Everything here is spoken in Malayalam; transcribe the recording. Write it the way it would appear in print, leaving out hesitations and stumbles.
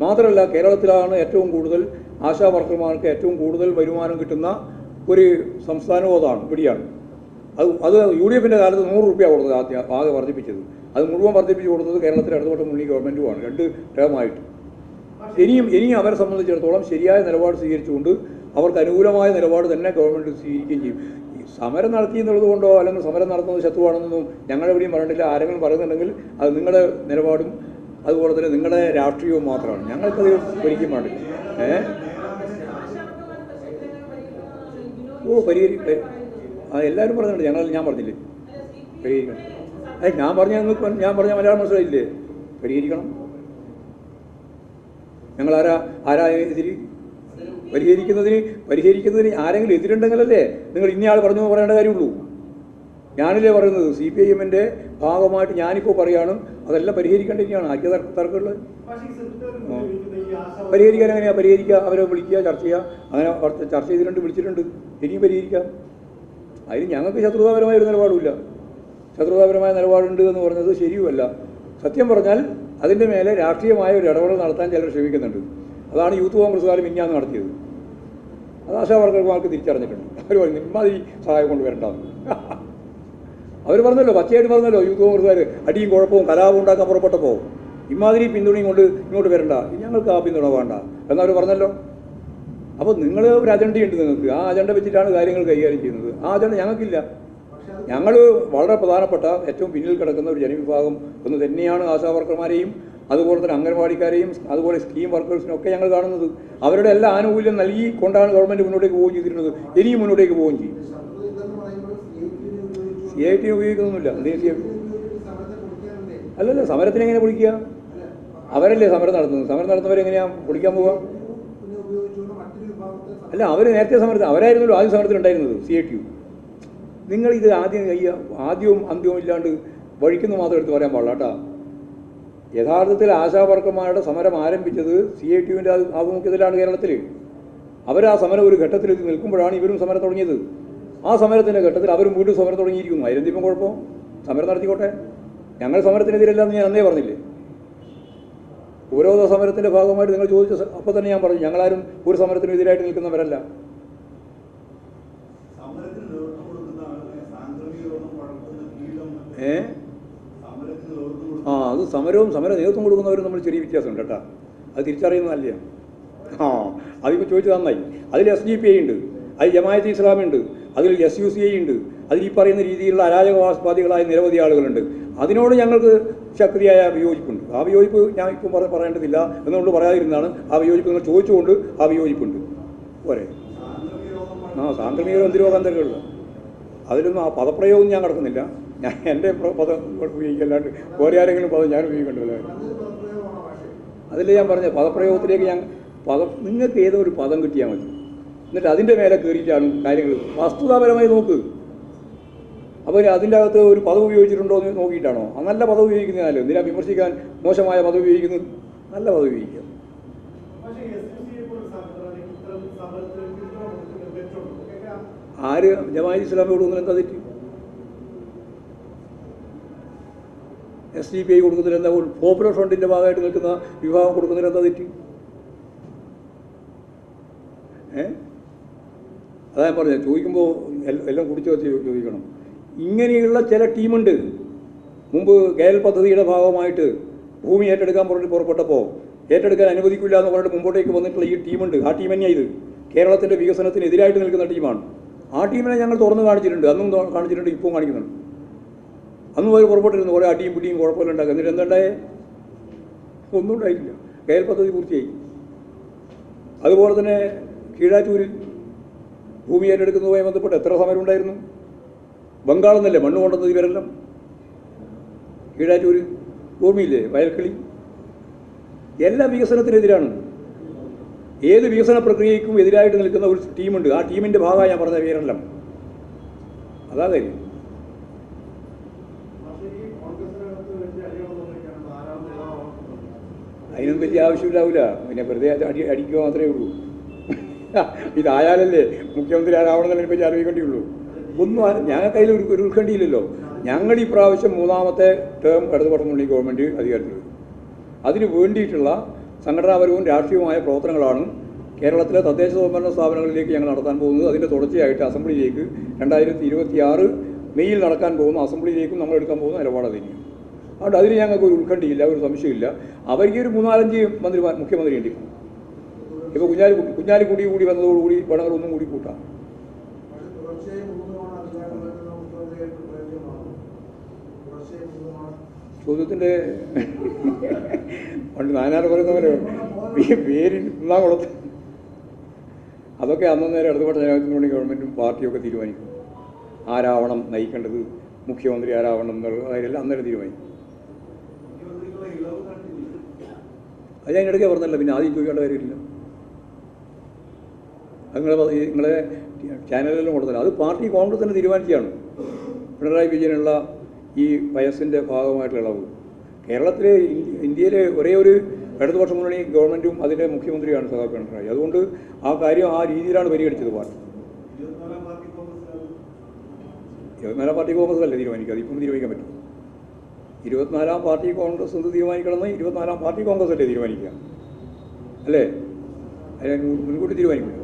മാത്രമല്ല കേരളത്തിലാണ് ഏറ്റവും കൂടുതൽ ആശാ വർക്കർമാർക്ക് ഏറ്റവും കൂടുതൽ വരുമാനം കിട്ടുന്ന ഒരു സംസ്ഥാനവും അതാണ്, ഇവിടെയാണ്. അത് യു ഡി എഫിൻ്റെ കാലത്ത് 100 രൂപ കൊടുത്തത് ആകെ വർദ്ധിപ്പിച്ചത്. അത് മുഴുവൻ വർദ്ധിപ്പിച്ച് കൊടുത്തത് കേരളത്തിലെ ഇടതുപക്ഷ മുന്നണി ഗവൺമെൻറ്റുമാണ് 2 ടേമായിട്ട്. ഇനിയും അവരെ സംബന്ധിച്ചിടത്തോളം ശരിയായ നിലപാട് സ്വീകരിച്ചുകൊണ്ട് അവർക്ക് അനുകൂലമായ നിലപാട് തന്നെ ഗവൺമെൻറ് സ്വീകരിക്കുകയും ചെയ്യും. ഈ സമരം നടത്തി എന്നുള്ളത് കൊണ്ടോ അല്ലെങ്കിൽ സമരം നടത്തുന്നത് ശത്രുവാണെന്നൊന്നും ഞങ്ങളെവിടെയും പറഞ്ഞിട്ടില്ല. ആരെങ്കിലും പറയുന്നുണ്ടെങ്കിൽ അത് നിങ്ങളുടെ നിലപാടും അതുപോലെ തന്നെ നിങ്ങളുടെ രാഷ്ട്രീയവും മാത്രമാണ്. ഞങ്ങൾക്കത് ഒരിക്കലും പാടില്ല. എല്ലാവരും പറഞ്ഞിട്ടുണ്ട്. ഞാൻ പറഞ്ഞില്ലേ പരിഹരിക്കണം? ഞാൻ പറഞ്ഞ മലയാളം മനസ്സിലായില്ലേ? പരിഹരിക്കണം. ഞങ്ങൾ ആരാ എതിര്? പരിഹരിക്കുന്നതിന് ആരെങ്കിലും എതിരുണ്ടെങ്കിലല്ലേ നിങ്ങൾ ഇന്നയാൾ പറഞ്ഞു പറയേണ്ട കാര്യമുള്ളൂ. ഞാനല്ലേ പറയുന്നത്. CPIM-ന്റെ ഭാഗമായിട്ട് ഞാനിപ്പോൾ പറയുകയാണ്, അതെല്ലാം പരിഹരിക്കേണ്ടിരിക്കുകയാണ്. ആദ്യ തർക്കമുള്ളത് പരിഹരിക്കാൻ എങ്ങനെയാണ് പരിഹരിക്കുക? അവരെ വിളിക്കുക, ചർച്ച ചെയ്യുക. അങ്ങനെ ചർച്ച ചെയ്തിട്ടുണ്ട്, വിളിച്ചിട്ടുണ്ട്. ഇനിയും പരിഹരിക്കാം. അതിന് ഞങ്ങൾക്ക് ശത്രുതാപരമായ ഒരു നിലപാടുമില്ല. ശത്രുതാപരമായ നിലപാടുണ്ട് എന്ന് പറഞ്ഞത് ശരിയുമല്ല. സത്യം പറഞ്ഞാൽ അതിൻ്റെ മേലെ രാഷ്ട്രീയമായ ഒരു ഇടപെടൽ നടത്താൻ ചിലർ ശ്രമിക്കുന്നുണ്ട്. അതാണ് യൂത്ത് കോൺഗ്രസ്സുകാർ മിഞ്ഞാന്ന് നടത്തിയത്. അത് ആശാ വർക്കർമാർക്ക് തിരിച്ചറിഞ്ഞിട്ടുണ്ട്. അവർ പറഞ്ഞു ഇമ്മാതിരി സഹായം കൊണ്ടുവരേണ്ടതാണ്. അവർ പറഞ്ഞല്ലോ, പച്ചയായിട്ട് പറഞ്ഞല്ലോ, യൂത്ത് കോൺഗ്രസ്സുകാർ അടിയും കുഴപ്പവും കലാപം ഉണ്ടാക്കാൻ പുറപ്പെട്ടപ്പോൾ ഇമാതിരി പിന്തുണയും കൊണ്ട് ഇങ്ങോട്ട് വരണ്ട, ഞങ്ങൾക്ക് ആ പിന്തുണ വേണ്ട എന്നവർ പറഞ്ഞല്ലോ. അപ്പോൾ നിങ്ങൾ ഒരു അജണ്ടയുണ്ട് നിങ്ങൾക്ക്. ആ അജണ്ട വെച്ചിട്ടാണ് കാര്യങ്ങൾ കൈകാര്യം ചെയ്യുന്നത്. ആ അജണ്ട ഞങ്ങൾക്കില്ല. ഞങ്ങൾ വളരെ പ്രധാനപ്പെട്ട ഏറ്റവും പിന്നിൽ കിടക്കുന്ന ഒരു ജനവിഭാഗം ഒന്ന് തന്നെയാണ് ആശാ വർക്കർമാരെയും അതുപോലെ തന്നെ അംഗൻവാടിക്കാരെയും അതുപോലെ സ്കീം വർക്കേഴ്സിനൊക്കെ ഞങ്ങൾ കാണുന്നത്. അവരുടെ എല്ലാ ആനുകൂല്യം നൽകിക്കൊണ്ടാണ് ഗവൺമെൻറ് മുന്നോട്ടേക്ക് പോവുകയും ചെയ്തിരുന്നത്. ഇനിയും മുന്നോട്ടേക്ക് പോവുകയും ചെയ്യും. CIT ഉപയോഗിക്കുന്നൊന്നുമില്ല. അല്ലല്ല, സമരത്തിന് എങ്ങനെ പൊളിക്കുക? അവരല്ലേ സമരം നടത്തുന്നത്. സമരം നടത്തുന്നവരെങ്ങനെയാണ് പൊളിക്കാൻ പോവുക? അല്ല, അവർ നേരത്തെ സമരത്തിൽ അവരായിരുന്നല്ലോ ആദ്യം സമരത്തിലുണ്ടായിരുന്നത്. CITU നിങ്ങൾ ഇത് ആദ്യവും അന്ത്യവും ഇല്ലാണ്ട് വഴിക്കുന്നു മാത്രം എടുത്ത് പറയാൻ പാടില്ല കേട്ടോ. യഥാർത്ഥത്തിൽ ആശാ വർക്കർമാരുടെ സമരം ആരംഭിച്ചത് CITUവിൻ്റെ ആഭിമുഖ്യത്തിലാണ് കേരളത്തിൽ. അവർ ആ സമരം ഒരു ഘട്ടത്തിൽ നിൽക്കുമ്പോഴാണ് ഇവരും സമരം തുടങ്ങിയത്. ആ സമരത്തിൻ്റെ ഘട്ടത്തിൽ അവരും വീണ്ടും സമരം തുടങ്ങിയിരിക്കുന്നു. അതിലെന്തിപ്പം കുഴപ്പം? സമരം നടത്തിക്കോട്ടെ. ഞങ്ങൾ സമരത്തിനെതിരല്ല എന്ന് ഞാൻ അന്നേ പറഞ്ഞില്ലേ. ഉപരോധ സമരത്തിൻ്റെ ഭാഗമായിട്ട് നിങ്ങൾ ചോദിച്ച അപ്പോൾ തന്നെ ഞാൻ പറഞ്ഞു, ഞങ്ങളാരും ഒരു സമരത്തിനും എതിരായിട്ട് നിൽക്കുന്നവരല്ല. അത് സമര നേതൃത്വം കൊടുക്കുന്നവരും നമ്മൾ ചെറിയ വ്യത്യാസമുണ്ട് കേട്ടോ. അത് തിരിച്ചറിയുന്നതല്ല. അതിപ്പോൾ ചോദിച്ചത് നന്നായി. അതിൽ SDPI ഉണ്ട്, അതിൽ ജമാഅത്തെ ഇസ്ലാമി ഉണ്ട്, അതിൽ SUCI ഉണ്ട്, അതിൽ ഈ പറയുന്ന രീതിയിലുള്ള അരാജകവാദികളായ നിരവധി ആളുകളുണ്ട്. അതിനോട് ഞങ്ങൾക്ക് ശക്തിയായ വിയോജിപ്പുണ്ട്. ആ വിയോജിപ്പ് ഞാൻ ഇപ്പം പറയേണ്ടതില്ല എന്നുകൊണ്ട് പറയാതിരുന്നതാണ്. ആ വിയോജിപ്പ് നിങ്ങൾ ചോദിച്ചുകൊണ്ട് ആ വിയോജിപ്പുണ്ട്. പോരെ? സാംക്രമിക പ്രതിരോധാന്തരങ്ങളില്ല. അതിലൊന്നും ആ പദപ്രയോഗം ഞാൻ കിടക്കുന്നില്ല. ഞാൻ എൻ്റെ പദം ഉപയോഗിക്കല്ലാണ്ട് വേറെ ആരെങ്കിലും പദം ഞാൻ ഉപയോഗിക്കേണ്ടല്ലോ. അതിൽ ഞാൻ പറഞ്ഞ പദപ്രയോഗത്തിലേക്ക് നിങ്ങൾക്ക് ഏതോ ഒരു പദം കിട്ടിയാൽ മതി. എന്നിട്ട് അതിൻ്റെ മേലെ കയറിയിട്ടാണ് കാര്യങ്ങൾ. വസ്തുതാപരമായി നോക്ക്. അപ്പോൾ അതിൻ്റെ അകത്ത് ഒരു പദം ഉപയോഗിച്ചിട്ടുണ്ടോ എന്ന് നോക്കിയിട്ടാണോ? ആ നല്ല പദം ഉപയോഗിക്കുന്നതാണല്ലോ. എന്തിനാ വിമർശിക്കാൻ മോശമായ പദം ഉപയോഗിക്കുന്നത്? നല്ല പദം ഉപയോഗിക്കുക. ആര് ജമാഅത്തെ ഇസ്ലാമി കൊടുക്കുന്നതിൽ എന്താ തെറ്റ്? SDPI കൊടുക്കുന്നതിൽ എന്താ? പോപ്പുലർ ഫ്രണ്ടിൻ്റെ ഭാഗമായിട്ട് നിൽക്കുന്ന വിഭാഗം കൊടുക്കുന്നതിൽ എന്താ തെറ്റ്? അതാ ഞാൻ പറഞ്ഞത്. ചോദിക്കുമ്പോൾ എല്ലാം കുടിച്ചു വെച്ച് ചോദിക്കണം. ഇങ്ങനെയുള്ള ചില ടീമുണ്ട്. മുമ്പ് KL പദ്ധതിയുടെ ഭാഗമായിട്ട് ഭൂമി ഏറ്റെടുക്കാൻ പുറപ്പെട്ടപ്പോൾ ഏറ്റെടുക്കാൻ അനുവദിക്കില്ല എന്ന് പറഞ്ഞിട്ട് മുമ്പോട്ടേക്ക് വന്നിട്ടുള്ള ഈ ടീമുണ്ട്. ആ ടീം തന്നെയാണ് ഇത്. കേരളത്തിൻ്റെ വികസനത്തിന് എതിരായിട്ട് നിൽക്കുന്ന ടീമാണ്. ആ ടീമിനെ ഞങ്ങൾ തുറന്ന് കാണിച്ചിട്ടുണ്ട്. അന്നും കാണിച്ചിട്ടുണ്ട്, ഇപ്പം കാണിക്കുന്നുണ്ട്. അന്ന് അവർ പുറപ്പെട്ടിരുന്നു കുറേ അടിയും പിടിയും കുഴപ്പമില്ല ഉണ്ടാക്കുക. എന്നിട്ട് എന്തുണ്ടായേ? ഒന്നും ഉണ്ടായിട്ടില്ല. KL പദ്ധതി പൂർത്തിയായി. അതുപോലെ തന്നെ കീഴാറ്റൂരിൽ ഭൂമി ഏറ്റെടുക്കുന്നതുമായി ബന്ധപ്പെട്ട് എത്ര സമരം ഉണ്ടായിരുന്നു? ബംഗാളിൽ നിന്നല്ലേ മണ്ണ് കൊണ്ടുവന്നത് ഇവരെല്ലാം? കീഴാറ്റൂർ ഭൂമിയില്ലേ? വയൽക്കിളി. എല്ലാ വികസനത്തിനെതിരാണ്. ഏത് വികസന പ്രക്രിയയ്ക്കും എതിരായിട്ട് നിൽക്കുന്ന ഒരു ടീമുണ്ട്. ആ ടീമിൻ്റെ ഭാഗമായി ഞാൻ പറഞ്ഞ പേരെല്ലാം. അതാ കാര്യം. അതിനൊന്നും വലിയ ആവശ്യമില്ലാവില്ല. പിന്നെ വെറുതെ അടിക്കുക മാത്രമേ ഉള്ളൂ. ഇതായാലല്ലേ മുഖ്യമന്ത്രി ആരാവണമെന്നതിനെ പറ്റി ആലോചിക്കേണ്ടിയുള്ളൂ. ഒന്നും ഞങ്ങൾക്ക് അതിൽ ഒരു ഉത്കണ്ഠയില്ലല്ലോ. ഞങ്ങൾ ഈ പ്രാവശ്യം 3ാമത്തെ ടേം ഇടതുപക്ഷ മുന്നണി ഗവൺമെൻറ് അധികാരത്തിൽ വരും. അതിന് വേണ്ടിയിട്ടുള്ള സംഘടനാപരവും രാഷ്ട്രീയവുമായ പ്രവർത്തനങ്ങളാണ് കേരളത്തിലെ തദ്ദേശ സ്വയംഭരണ സ്ഥാപനങ്ങളിലേക്ക് ഞങ്ങൾ നടത്താൻ പോകുന്നത്. അതിൻ്റെ തുടർച്ചയായിട്ട് അസംബ്ലിയിലേക്ക് 2026 മെയ്യിൽ നടക്കാൻ പോകുന്ന അസംബ്ലിയിലേക്കും നമ്മൾ എടുക്കാൻ പോകുന്ന നിലപാട് തന്നെയാണ്. അതുകൊണ്ട് അതിന് ഞങ്ങൾക്ക് ഒരു ഉത്കണ്ഠയില്ല, ഒരു സംശയമില്ല. അവർക്ക് ഒരു 3-4 മുഖ്യമന്ത്രിയുണ്ട്. ഇപ്പോൾ കുഞ്ഞാലിക്കുട്ടി കൂടി വന്നതോടുകൂടി വേണമെങ്കിൽ ഒന്നും കൂടി കൂട്ടാം. ചോദ്യത്തിൻ്റെ പണ്ട് നാനാർ പറയുന്നവരെ പേര് കുളത്ത് അതൊക്കെ അന്നേരം ഇടതുപക്ഷ ജനാധിപത്യ മുന്നണി ഗവൺമെൻറ്റും പാർട്ടിയൊക്കെ തീരുമാനിക്കും. ആരാവണം നയിക്കേണ്ടത്, മുഖ്യമന്ത്രി ആരാവണം എന്നുള്ള കാര്യമെല്ലാം അന്നേരം തീരുമാനിക്കും. അത് ഞാൻ ഇടയ്ക്ക് പറഞ്ഞല്ല, പിന്നെ ആദ്യം ചോദിക്കേണ്ട കാര്യമില്ല. അത് നിങ്ങളെ ചാനലിലെല്ലാം കൊടുത്തല്ല. അത് പാർട്ടി കോൺഗ്രസ് തന്നെ തീരുമാനിക്കുകയാണ്. പിണറായി വിജയനുള്ള ഈ വയസ്സിൻ്റെ ഭാഗമായിട്ടുള്ള ഇളവ് കേരളത്തിലെ ഇന്ത്യയിലെ ഒരേ ഒരു ഇടതുപക്ഷ മുന്നണി ഗവൺമെൻറ്റും അതിൻ്റെ മുഖ്യമന്ത്രിയാണ് സഖാവ് പിണറായി. അതുകൊണ്ട് ആ കാര്യം ആ രീതിയിലാണ് പരിഗണിച്ചത് പാർട്ടി. 24 പാർട്ടി കോൺഗ്രസ് അല്ലേ തീരുമാനിക്കുക, അതിപ്പം തീരുമാനിക്കാൻ പറ്റും. 24 പാർട്ടി കോൺഗ്രസ് എന്ത് തീരുമാനിക്കണമെന്ന് 24 പാർട്ടി കോൺഗ്രസ് അല്ലേ തീരുമാനിക്കുക, അല്ലേ? അതിന് മുൻകൂട്ടി തീരുമാനിക്കില്ല.